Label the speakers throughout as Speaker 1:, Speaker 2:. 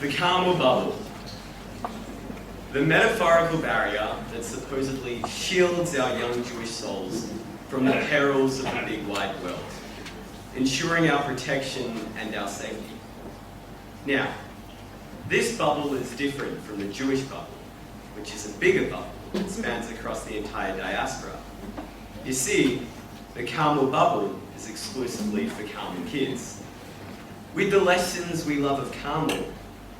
Speaker 1: The Carmel Bubble. The metaphorical barrier that supposedly shields our young Jewish souls from the perils of the big wide world, ensuring our protection and our safety. Now, this bubble is different from the Jewish bubble, which is a bigger bubble that spans across the entire diaspora. You see, the Carmel Bubble is exclusively for Carmel kids. With the lessons we love of Carmel,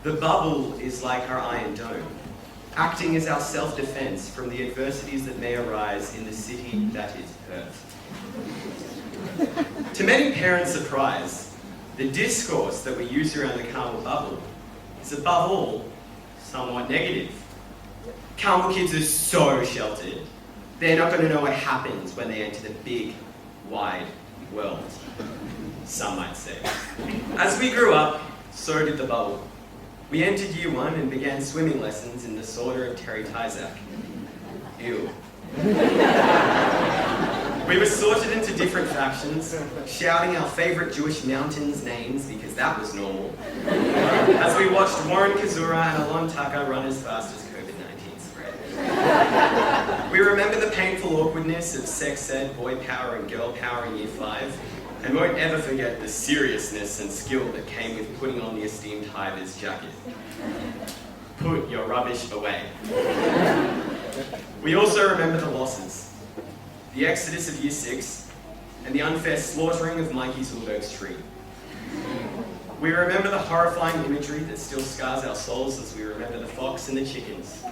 Speaker 1: the bubble is like our Iron Dome, acting as our self-defense from the adversities that may arise in the city that is Perth. To many parents' surprise, the discourse that we use around the Carmel Bubble is above all somewhat negative. Carmel kids are so sheltered. They're not going to know what happens when they enter the big, wide world, some might say. As we grew up, so did the bubble. We entered year 1 and began swimming lessons in the Sorter of Terry Tyzak. Ew. We were sorted into different factions, shouting our favourite Jewish mountains' names because that was normal, as we watched Warren Kazura and Alon Taka run as fast as COVID-19 spread. We remember the painful awkwardness of sex ed, boy power and girl power in year 5, and won't ever forget the seriousness and skill that came with putting on the esteemed high-vis jacket. Put your rubbish away. We also remember the losses. The exodus of year 6, and the unfair slaughtering of Mikey Zulberg's tree. We remember the horrifying imagery that still scars our souls as we remember the fox and the chickens,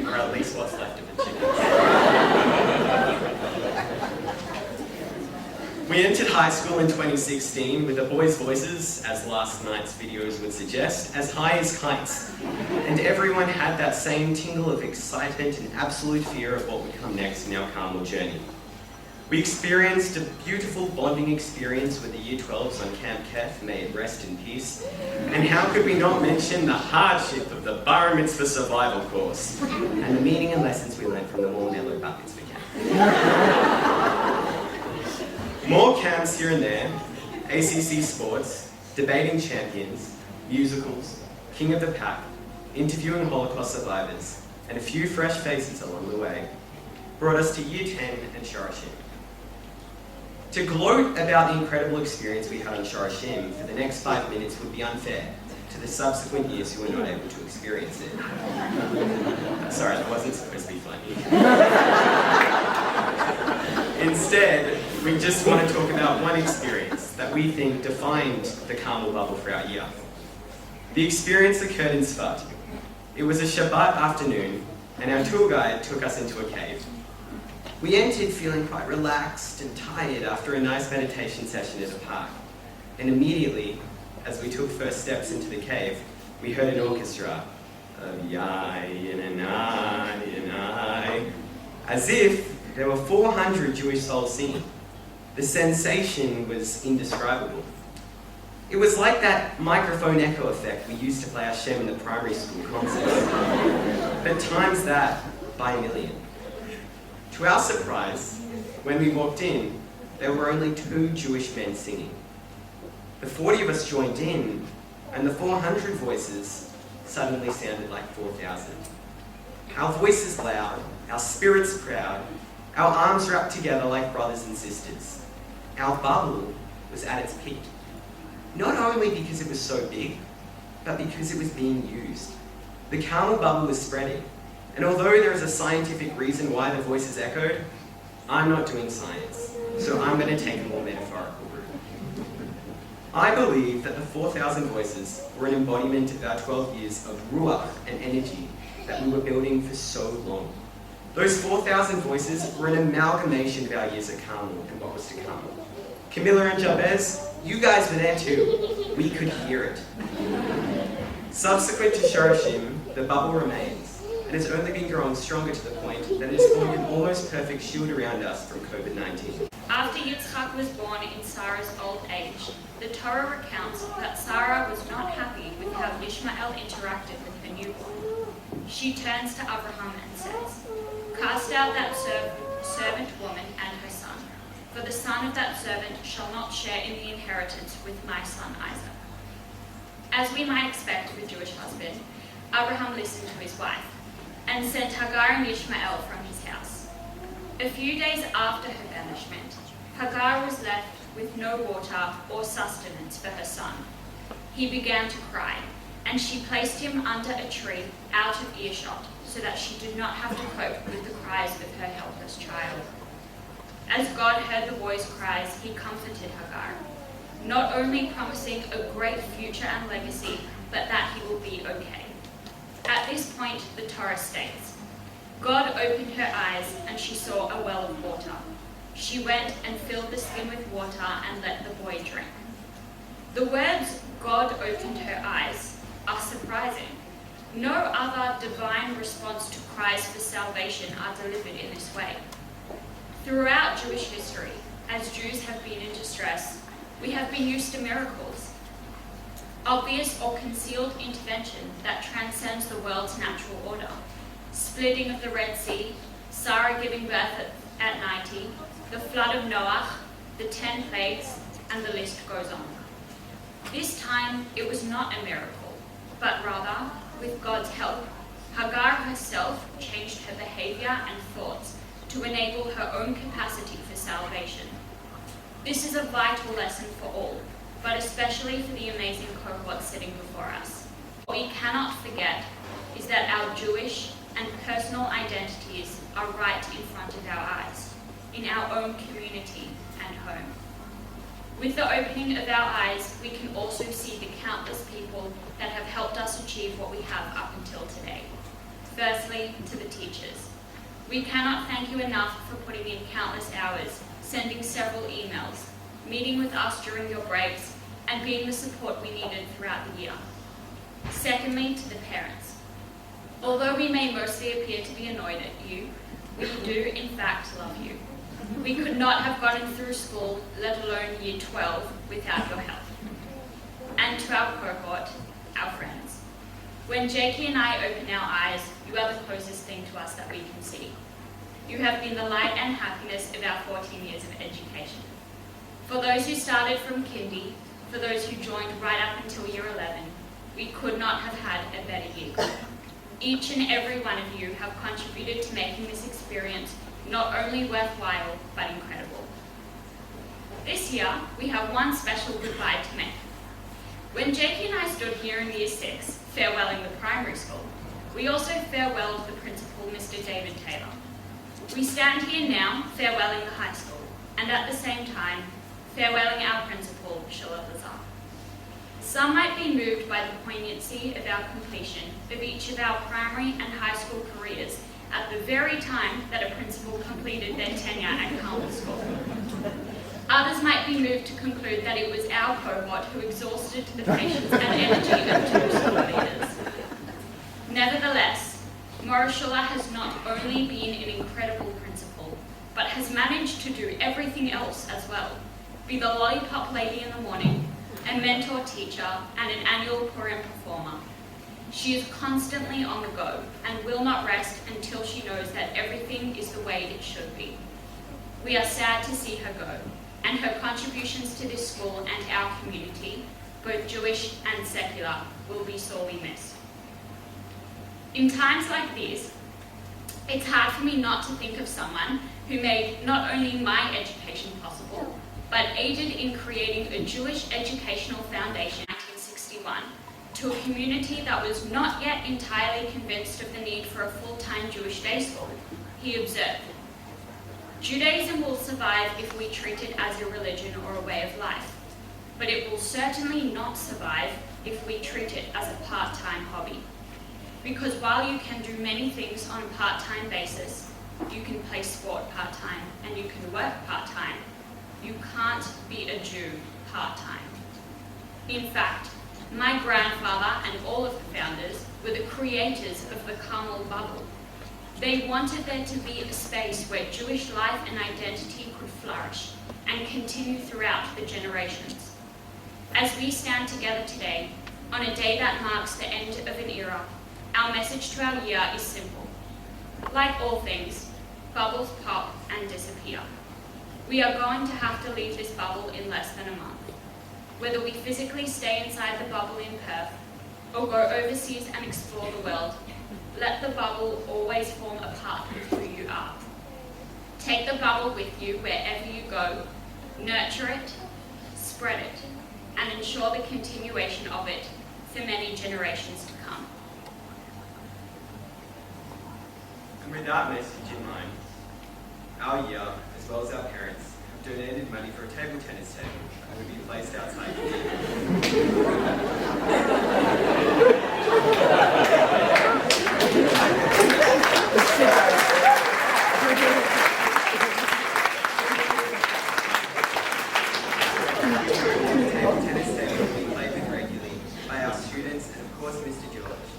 Speaker 1: or at least what's left of the chickens. We entered high school in 2016 with the boys' voices, as last night's videos would suggest, as high as kites. And everyone had that same tingle of excitement and absolute fear of what would come next in our Carmel journey. We experienced a beautiful bonding experience with the Year 12s on Camp Keth, may it rest in peace. And how could we not mention the hardship of the Bar Mitzvah survival course, and the meaning and lessons we learned from the more mellow Bar Mitzvah camp. More camps here and there, ACC sports, debating champions, musicals, King of the Pack, interviewing Holocaust survivors, and a few fresh faces along the way, brought us to Year 10 and Shorashim. To gloat about the incredible experience we had on Shorashim for the next 5 minutes would be unfair to the subsequent years who were not able to experience it. Sorry, that wasn't supposed to be funny. Instead, we just want to talk about one experience that we think defined the Carmel Bubble for our year. The experience occurred in Sfat. It was a Shabbat afternoon, and our tour guide took us into a cave. We entered feeling quite relaxed and tired after a nice meditation session at a park. And immediately, as we took first steps into the cave, we heard an orchestra of Yai and I, as if there were 400 Jewish souls singing. The sensation was indescribable. It was like that microphone echo effect we used to play Hashem in the primary school concerts, but times that by a million. To our surprise, when we walked in, there were only 2 Jewish men singing. The 40 of us joined in, and the 400 voices suddenly sounded like 4,000. Our voices loud, our spirits proud, our arms wrapped together like brothers and sisters. Our bubble was at its peak. Not only because it was so big, but because it was being used. The Carmel Bubble was spreading, and although there is a scientific reason why the voices echoed, I'm not doing science, so I'm going to take a more metaphorical route. I believe that the 4,000 voices were an embodiment of our 12 years of ruach and energy that we were building for so long. Those 4,000 voices were an amalgamation of our years at Carmel and what was to come. Camilla and Jabez, you guys were there too. We could hear it. Subsequent to Shorashim, the bubble remains, and has only been growing stronger to the point that it has formed an almost perfect shield around us from COVID-19.
Speaker 2: After Yitzchak was born in Sarah's old age, the Torah recounts that Sarah was not happy with how Yishmael interacted with her newborn. She turns to Abraham and says, "Cast out that servant woman and her son, for the son of that servant shall not share in the inheritance with my son Isaac." As we might expect of a Jewish husband, Abraham listened to his wife and sent Hagar and Ishmael from his house. A few days after her banishment, Hagar was left with no water or sustenance for her son. He began to cry, and she placed him under a tree out of earshot so that she did not have to cope with the cries of her helpless child. As God heard the boy's cries, he comforted Hagar, not only promising a great future and legacy, but that he will be okay. At this point, the Torah states, God opened her eyes, and she saw a well of water. She went and filled the skin with water and let the boy drink. The words, God opened her eyes, are surprising. No other divine response to cries for salvation are delivered in this way. Throughout Jewish history, as Jews have been in distress, we have been used to miracles. Obvious or concealed intervention that transcends the world's natural order. Splitting of the Red Sea, Sarah giving birth at 90, the flood of Noah, the 10 plagues, and the list goes on. This time, it was not a miracle, but rather, with God's help, Hagar herself changed her behavior and thoughts to enable her own capacity for salvation. This is a vital lesson for all, but especially for the amazing cohort sitting before us. What we cannot forget is that our Jewish and personal identities are right in front of our eyes, in our own community and home. With the opening of our eyes, we can also see the countless people that have helped us achieve what we have up until today. Firstly, to the teachers. We cannot thank you enough for putting in countless hours, sending several emails, meeting with us during your breaks, and being the support we needed throughout the year. Secondly, to the parents. Although we may mostly appear to be annoyed at you, we do in fact love you. We could not have gotten through school, let alone year 12, without your help. And to our cohort, our friends. When Jakey and I open our eyes, you are the closest thing to us that we can see. You have been the light and happiness of our 14 years of education. For those who started from kindy, for those who joined right up until year 11, we could not have had a better year. Each and every one of you have contributed to making this experience not only worthwhile, but incredible. This year, we have one special goodbye to make. When Jakey and I stood here in year 6, farewelling the primary school, we also farewelled the principal, Mr. David Taylor. We stand here now, farewelling the high school, and at the same time, farewelling our principal, Sheila Lazar. Some might be moved by the poignancy of our completion of each of our primary and high school careers at the very time that a principal completed their tenure at Carmel School. Others might be moved to conclude that it was our cohort who exhausted the patience and energy of two school leaders. Nevertheless, Morishula has not only been an incredible principal, but has managed to do everything else as well. Be the lollipop lady in the morning, a mentor teacher, and an annual Purim performer. She is constantly on the go and will not rest until she knows that everything is the way it should be. We are sad to see her go, and her contributions to this school and our community, both Jewish and secular, will be sorely missed. In times like these, it's hard for me not to think of someone who made not only my education possible, but aided in creating a Jewish educational foundation in 1961 to a community that was not yet entirely convinced of the need for a full-time Jewish day school. He observed, "Judaism will survive if we treat it as a religion or a way of life, but it will certainly not survive if we treat it as a part-time hobby. Because while you can do many things on a part-time basis, you can play sport part-time and you can work part-time, you can't be a Jew part-time." In fact, my grandfather and all of the founders were the creators of the Carmel Bubble. They wanted there to be a space where Jewish life and identity could flourish and continue throughout the generations. As we stand together today, on a day that marks the end of an era, our message to our year is simple. Like all things, bubbles pop and disappear. We are going to have to leave this bubble in less than a month. Whether we physically stay inside the bubble in Perth or go overseas and explore the world, let the bubble always form a part of who you are. Take the bubble with you wherever you go, nurture it, spread it, and ensure the continuation of it for many generations to come.
Speaker 1: And with that message in mind, our year, as well as our parents, have donated money for a table tennis table that will be placed outside the year. Tennis table will be played with regularly by our students and of course Mr. George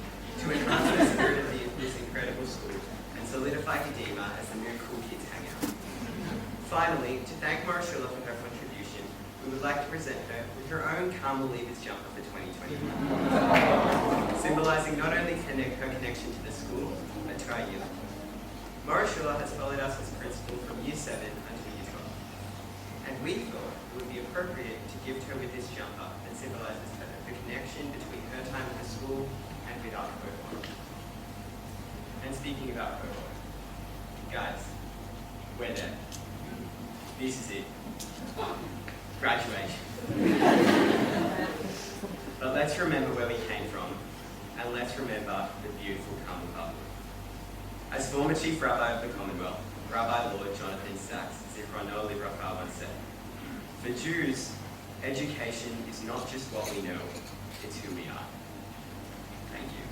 Speaker 1: to enhance the spirit of this incredible school and solidify Kadima as the new cool kids hangout. Finally, to thank Marishilla for her contribution, we would like to present her with her own Carmel Leavers jumper for 2021, symbolising not only her connection to the school, but to our year. Marishilla has followed us as principal from Year 7 until Year 12, and we thought it would be appropriate to gift her with this jumper that symbolises the connection between her time at the school and with our cohort. And speaking about cohort, guys, we're there. This is it. Graduation. But let's remember where we came from, and let's remember the beautiful Carmel Bubble. As former Chief Rabbi of the Commonwealth, Rabbi Lord Jonathan Sachs, Zichrono Livracha, once said, for Jews, education is not just what we know, it's who we are. Thank you.